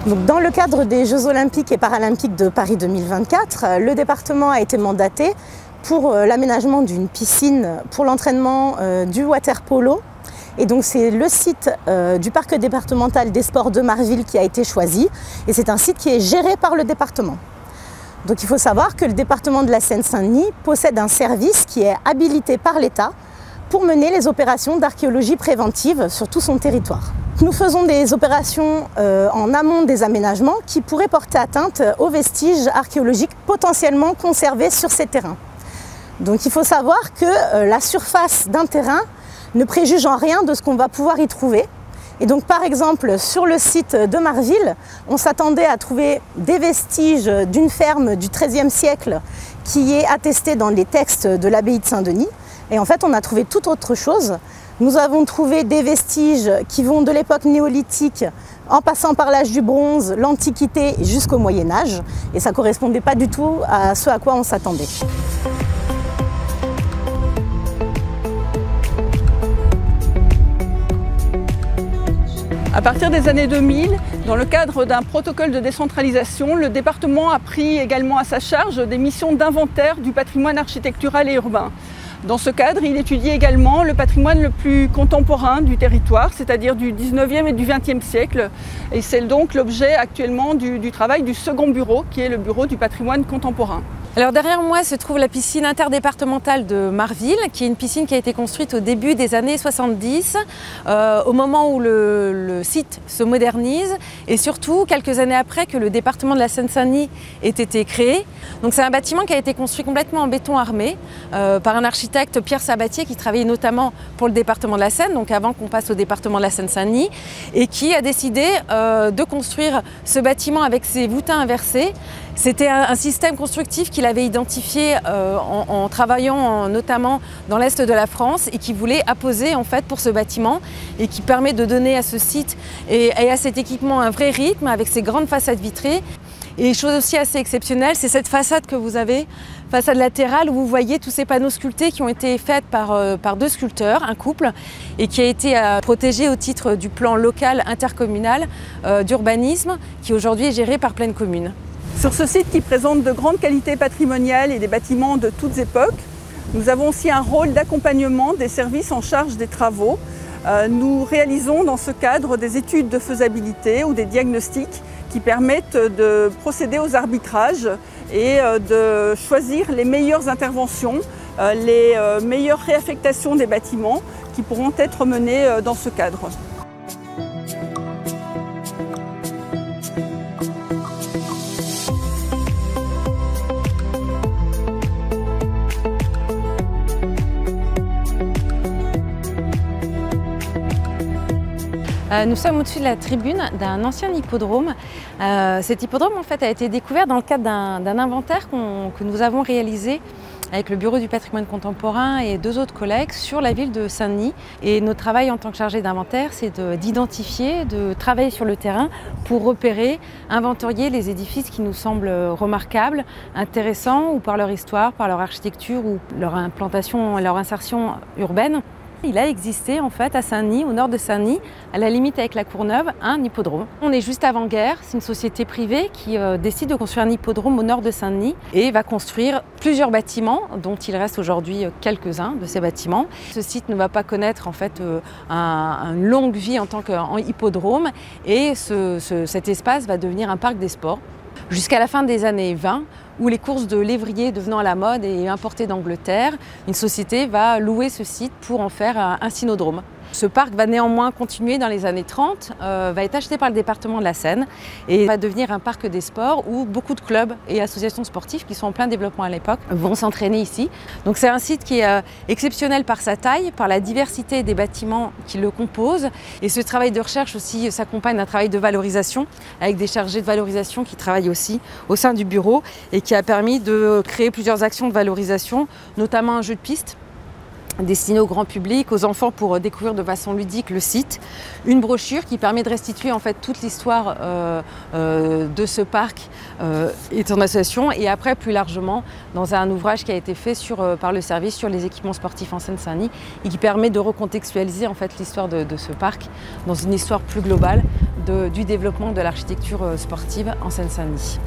Donc, dans le cadre des Jeux olympiques et paralympiques de Paris 2024, le département a été mandaté pour l'aménagement d'une piscine pour l'entraînement du water polo. Et donc c'est le site du parc départemental des sports de Marville qui a été choisi. Et c'est un site qui est géré par le département. Donc il faut savoir que le département de la Seine-Saint-Denis possède un service qui est habilité par l'État pour mener les opérations d'archéologie préventive sur tout son territoire. Nous faisons des opérations en amont des aménagements qui pourraient porter atteinte aux vestiges archéologiques potentiellement conservés sur ces terrains. Donc il faut savoir que la surface d'un terrain ne préjuge en rien de ce qu'on va pouvoir y trouver. Et donc par exemple sur le site de Marville, on s'attendait à trouver des vestiges d'une ferme du XIIIe siècle qui est attestée dans les textes de l'abbaye de Saint-Denis. Et en fait on a trouvé tout autre chose. Nous avons trouvé des vestiges qui vont de l'époque néolithique en passant par l'âge du bronze, l'Antiquité jusqu'au Moyen-Âge. Et ça ne correspondait pas du tout à ce à quoi on s'attendait. À partir des années 2000, dans le cadre d'un protocole de décentralisation, le département a pris également à sa charge des missions d'inventaire du patrimoine architectural et urbain. Dans ce cadre, il étudie également le patrimoine le plus contemporain du territoire, c'est-à-dire du 19e et du 20e siècle. Et c'est donc l'objet actuellement du travail du second bureau, qui est le bureau du patrimoine contemporain. Alors derrière moi se trouve la piscine interdépartementale de Marville, qui est une piscine qui a été construite au début des années 70, au moment où le site se modernise, et surtout quelques années après que le département de la Seine-Saint-Denis ait été créé. Donc c'est un bâtiment qui a été construit complètement en béton armé par un architecte, Pierre Sabatier, qui travaillait notamment pour le département de la Seine, donc avant qu'on passe au département de la Seine-Saint-Denis, et qui a décidé de construire ce bâtiment avec ses voûtins inversés. C'était un système constructif qu'il avait identifié en travaillant notamment dans l'Est de la France et qui voulait apposer en fait pour ce bâtiment et qui permet de donner à ce site et à cet équipement un vrai rythme avec ses grandes façades vitrées. Et chose aussi assez exceptionnelle, c'est cette façade que vous avez, façade latérale, où vous voyez tous ces panneaux sculptés qui ont été faits par deux sculpteurs, un couple, et qui a été protégé au titre du plan local intercommunal d'urbanisme, qui aujourd'hui est géré par Pleine Commune. Sur ce site qui présente de grandes qualités patrimoniales et des bâtiments de toutes époques, nous avons aussi un rôle d'accompagnement des services en charge des travaux. Nous réalisons dans ce cadre des études de faisabilité ou des diagnostics qui permettent de procéder aux arbitrages et de choisir les meilleures interventions, les meilleures réaffectations des bâtiments qui pourront être menées dans ce cadre. Nous sommes au-dessus de la tribune d'un ancien hippodrome. Cet hippodrome en fait, a été découvert dans le cadre d'un inventaire que nous avons réalisé avec le Bureau du patrimoine contemporain et deux autres collègues sur la ville de Saint-Denis. Et notre travail en tant que chargé d'inventaire, c'est d'identifier, de travailler sur le terrain pour repérer, inventorier les édifices qui nous semblent remarquables, intéressants ou par leur histoire, par leur architecture ou leur implantation, leur insertion urbaine. Il a existé en fait à Saint-Denis, au nord de Saint-Denis, à la limite avec la Courneuve, un hippodrome. On est juste avant-guerre, c'est une société privée qui décide de construire un hippodrome au nord de Saint-Denis et va construire plusieurs bâtiments, dont il reste aujourd'hui quelques-uns de ces bâtiments. Ce site ne va pas connaître en fait une longue vie en tant qu'hippodrome et cet espace va devenir un parc des sports jusqu'à la fin des années 20. Où les courses de lévriers devenant à la mode et importées d'Angleterre, une société va louer ce site pour en faire un cynodrome. Ce parc va néanmoins continuer dans les années 30, va être acheté par le département de la Seine et va devenir un parc des sports où beaucoup de clubs et associations sportives qui sont en plein développement à l'époque vont s'entraîner ici. Donc c'est un site qui est exceptionnel par sa taille, par la diversité des bâtiments qui le composent. Et ce travail de recherche aussi s'accompagne d'un travail de valorisation avec des chargés de valorisation qui travaillent aussi au sein du bureau et qui a permis de créer plusieurs actions de valorisation, notamment un jeu de piste destiné au grand public, aux enfants pour découvrir de façon ludique le site. Une brochure qui permet de restituer en fait toute l'histoire de ce parc et son association. Et après, plus largement, dans un ouvrage qui a été fait par le service sur les équipements sportifs en Seine-Saint-Denis et qui permet de recontextualiser en fait l'histoire de ce parc dans une histoire plus globale du développement de l'architecture sportive en Seine-Saint-Denis.